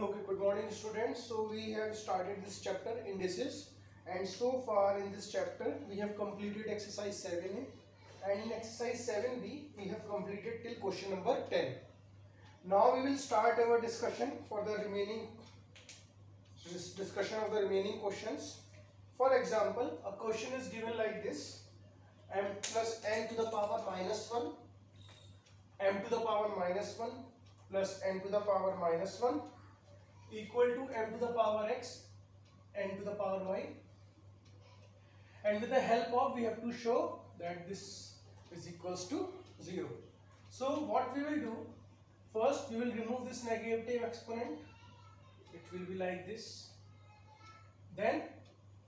Okay, good morning students. So we have started this chapter indices, and so far in this chapter we have completed exercise 7a, and in exercise 7b we have completed till question number 10. Now we will start our discussion for the remaining discussion of the remaining questions. For example, a question is given like this: m plus n to the power minus 1, m to the power minus 1 plus n to the power minus 1 equal to m to the power x, n to the power y, and with the help of we have to show that this is equals to 0. So what we will do, first we will remove this negative exponent. It will be like this. Then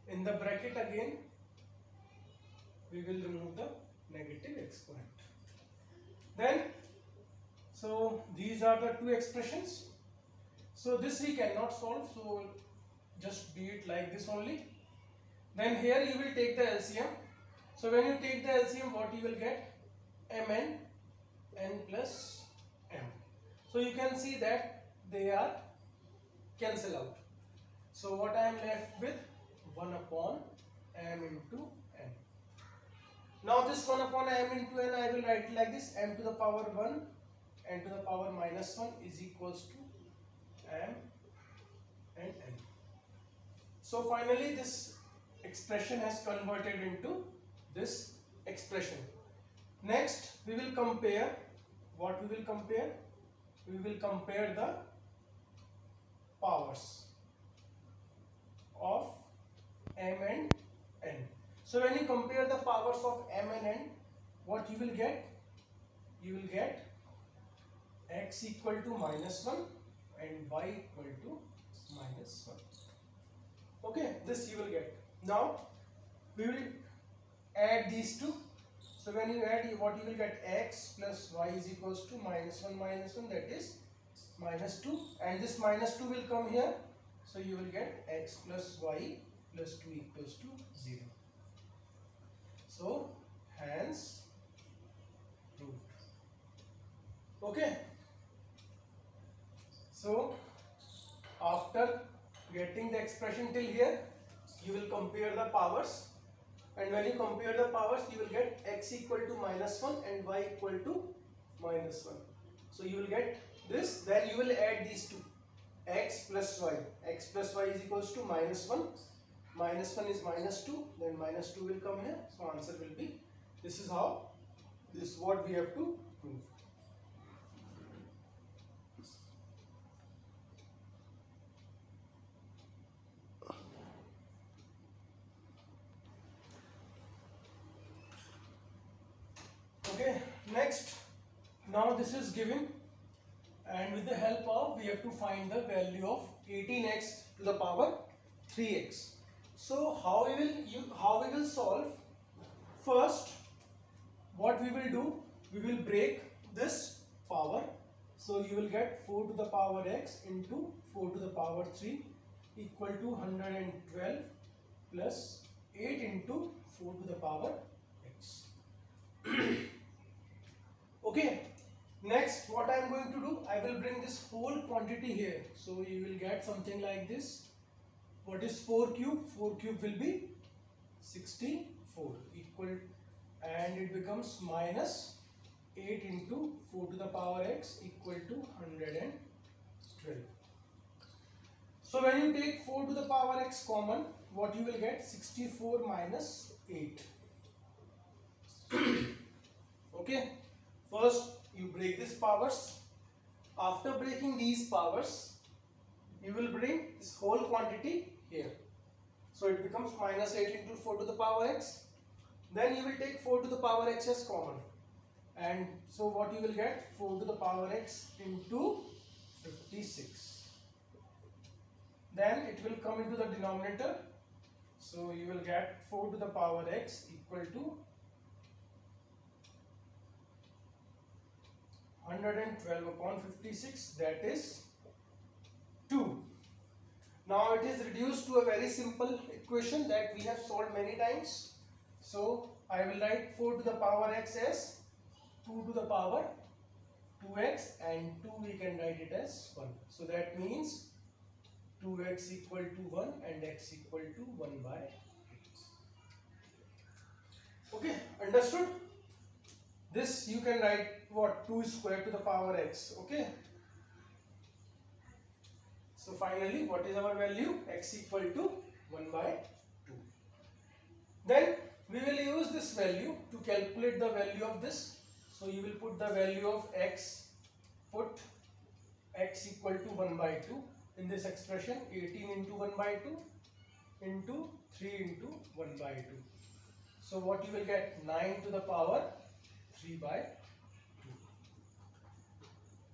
in the bracket again we will remove the negative exponent. Then so these are the two expressions. So this we cannot solve, so just be it like this only. Then here you will take the LCM. So when you take the LCM, what you will get? Mn, n plus m. So you can see that they are cancel out. So what I am left with? 1 upon m into n. Now this 1 upon m into n I will write it like this: m to the power 1, n to the power minus 1 is equals to m and n. So finally this expression has converted into this expression. Next we will compare. What we will compare? We will compare the powers of m and n. So when you compare the powers of m and n, what you will get? You will get x equal to minus 1 and y equal to minus 1. Okay, this you will get. Now we will add these two. So when you add, what you will get? X plus y is equals to minus 1, that is minus 2, and this minus 2 will come here. So you will get x plus y plus 2 equals to 0. So hence proved. Okay. So after getting the expression till here, you will compare the powers, and when you compare the powers you will get x equal to minus 1 and y equal to minus 1. So you will get this. Then you will add these two, x plus y. X plus y is equals to minus 1. Minus 1 is minus 2. Then minus 2 will come here. So answer will be, this is how, this is what we have to prove. Okay, next, now this is given, and with the help of, we have to find the value of 18x to the power 3x. So how we will solve? First, what we will do, we will break this power. So you will get 4 to the power x into 4 to the power 3 equal to 112 plus 8 into 4 to the power x. Okay, next what I am going to do, I will bring this whole quantity here. So you will get something like this. What is 4 cube? 4 cube will be 64 equal, and it becomes minus 8 into 4 to the power x equal to 112. So when you take 4 to the power x common, what you will get? 64 minus 8. Okay, first you break these powers. After breaking these powers, you will bring this whole quantity here. So it becomes minus 8 into 4 to the power x. Then you will take 4 to the power x as common. And so what you will get? 4 to the power x into 56. Then it will come into the denominator. So you will get 4 to the power x equal to 112 upon 56, that is 2. Now it is reduced to a very simple equation that we have solved many times. So I will write 4 to the power x as 2 to the power 2x, and 2 we can write it as 1. So that means 2x equal to 1 and x equal to 1 by 8. Okay, understood? This you can write what? 2 square to the power x. Okay. So finally, what is our value? X equal to 1 by 2. Then we will use this value to calculate the value of this. So you will put the value of x, put x equal to 1 by 2 in this expression. 18 into 1 by 2 into 3 into 1 by 2. So what you will get? 9 to the power 3 by 2.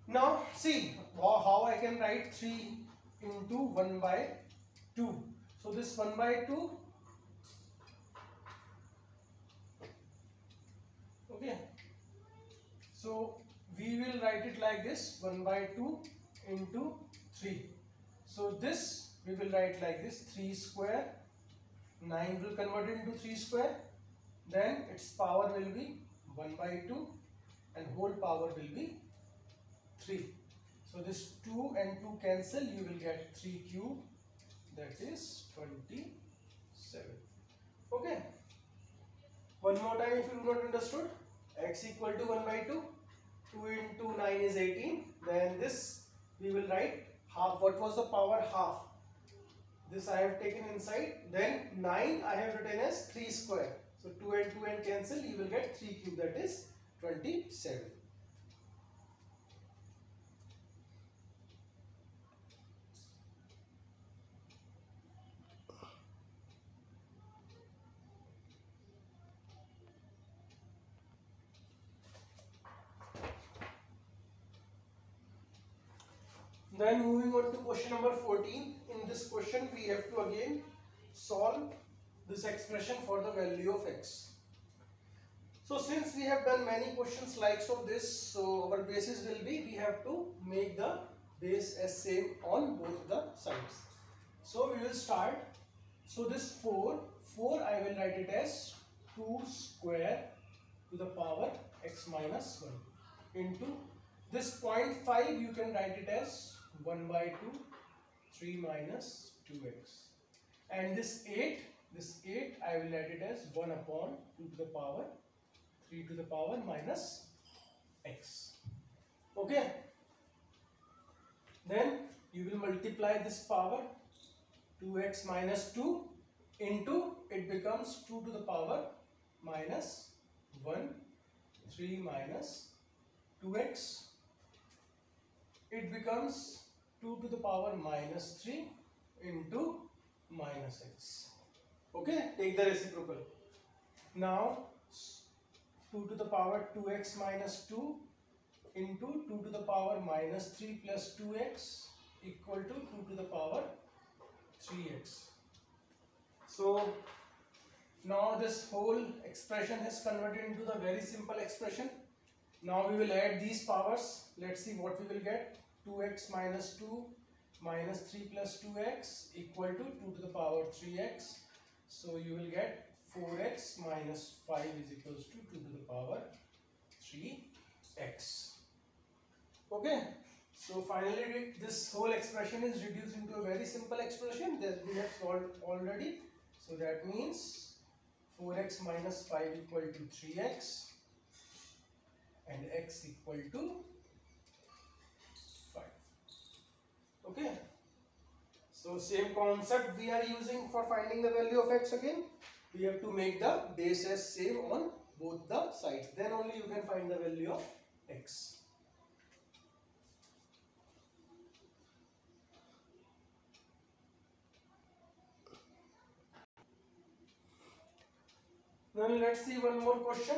Now see how I can write 3 into 1 by 2. So this 1 by 2, okay, so we will write it like this, 1 by 2 into 3. So this we will write like this, 3 square, 9 will convert it into 3 square, then its power will be 1 by 2 and whole power will be 3. So this 2 and 2 cancel, you will get 3 cube, that is 27. Okay. One more time if you do not understood. X equal to 1 by 2. 2 into 9 is 18. Then this we will write half. What was the power? Half. This I have taken inside. Then 9 I have written as 3 square. So 2 and cancel. You will get 3 cube, that is 27. Then moving on to question number 14. In this question we have to again solve this expression for the value of x. So since we have done many questions like this, so our basis will be, we have to make the base as same on both the sides. So we will start. So this 4 I will write it as 2 square to the power x minus 1 into this 0.5 you can write it as 1 by 2, 3 minus 2x, and this 8 I will write it as 1 upon 2 to the power 3 to the power minus x. Okay, then you will multiply this power, 2x minus 2 into, it becomes 2 to the power minus 1, 3 minus 2x, it becomes 2 to the power minus 3 into minus x. Okay, take the reciprocal. Now 2 to the power 2x minus 2 into 2 to the power minus 3 plus 2x equal to 2 to the power 3x. So now this whole expression has converted into the very simple expression. Now we will add these powers. Let's see what we will get. 2x minus 2 minus 3 plus 2x equal to 2 to the power 3x. So you will get 4x minus 5 is equals to 2 to the power 3x. Okay. So finally this whole expression is reduced into a very simple expression that we have solved already. So that means 4x minus 5 equal to 3x and x equal to 5. Okay. So same concept we are using for finding the value of x again. We have to make the base as same on both the sides. Then only you can find the value of x. Then let's see one more question.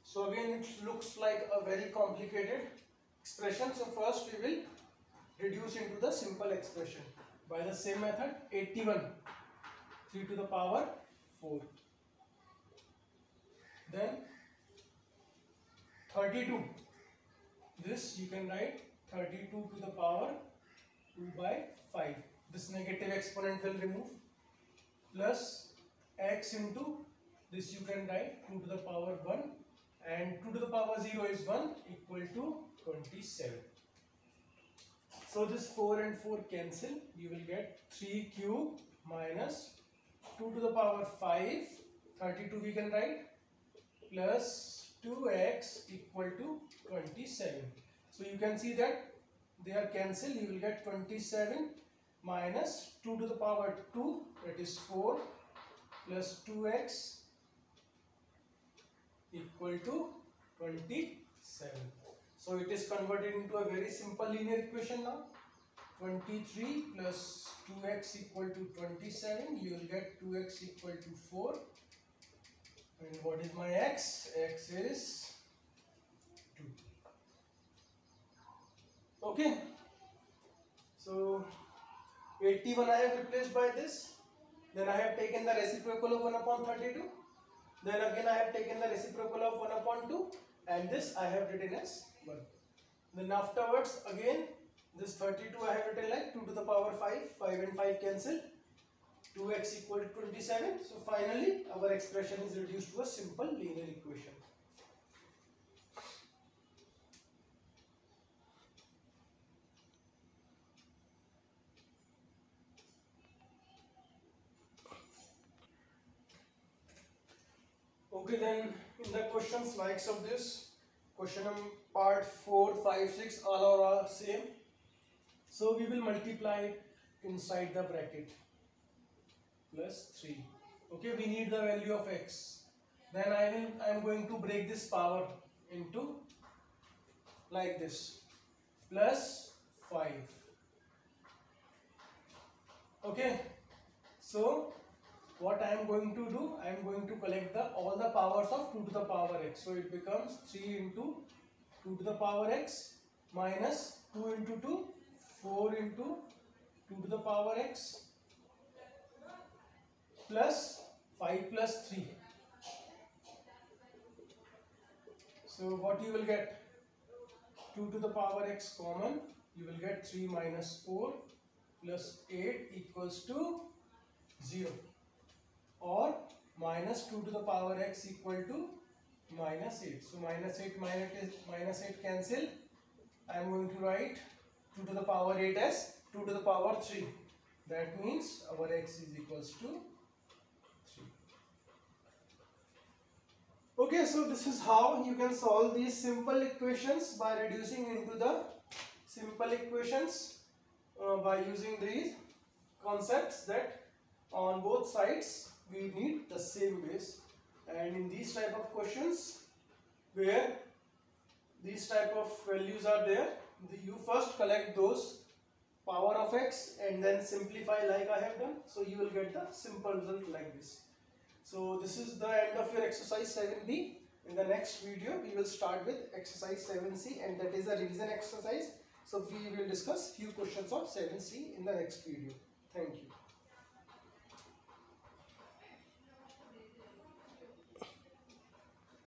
So again it looks like a very complicated expression. So first we will reduce into the simple expression by the same method. 81 3 to the power 4. Then 32. This you can write 32 to the power 2 by 5. This negative exponent will remove, plus x into this you can write 2 to the power 1 and 2 to the power 0 is 1 equal to 27. So this 4 and 4 cancel. You will get 3 cube minus 2 to the power 5, 32 we can write, plus 2x equal to 27. So you can see that they are cancelled. You will get 27 minus 2 to the power 2, that is 4, plus 2x equal to 27. So it is converted into a very simple linear equation now. 23 plus 2x equal to 27. You will get 2x equal to 4. And what is my x? X is 2. Okay. So 81 I have replaced by this. Then I have taken the reciprocal of 1 upon 32. Then again I have taken the reciprocal of 1 upon 2. And this I have written as 1. Then afterwards again this 32 I have written like 2 to the power 5. 5 and 5 cancel. 2x equal to 27. So finally our expression is reduced to a simple linear equation. Okay, then in the questions likes of this, question part 4, 5, 6 all are same. So we will multiply inside the bracket plus 3. Okay, we need the value of x. Then I am going to break this power into like this, plus 5. Okay, so what I am going to do, I am going to collect all the powers of 2 to the power x. So it becomes 3 into 2 to the power x minus 2 into 2, 4 into 2 to the power x plus 5 plus 3. So what you will get? 2 to the power x common. You will get 3 minus 4 plus 8 equals to 0. Or minus 2 to the power x equal to minus 8. So minus 8 cancel. I am going to write 2 to the power 8 as 2 to the power 3. That means our x is equals to 3. Okay, so this is how you can solve these simple equations by reducing into the simple equations by using these concepts that on both sides we need the same base. And in these type of questions where these type of values are there, you first collect those power of x and then simplify like I have done. So you will get the simple result like this. So this is the end of your exercise 7b. In the next video we will start with exercise 7c, and that is a revision exercise. So we will discuss few questions of 7c in the next video.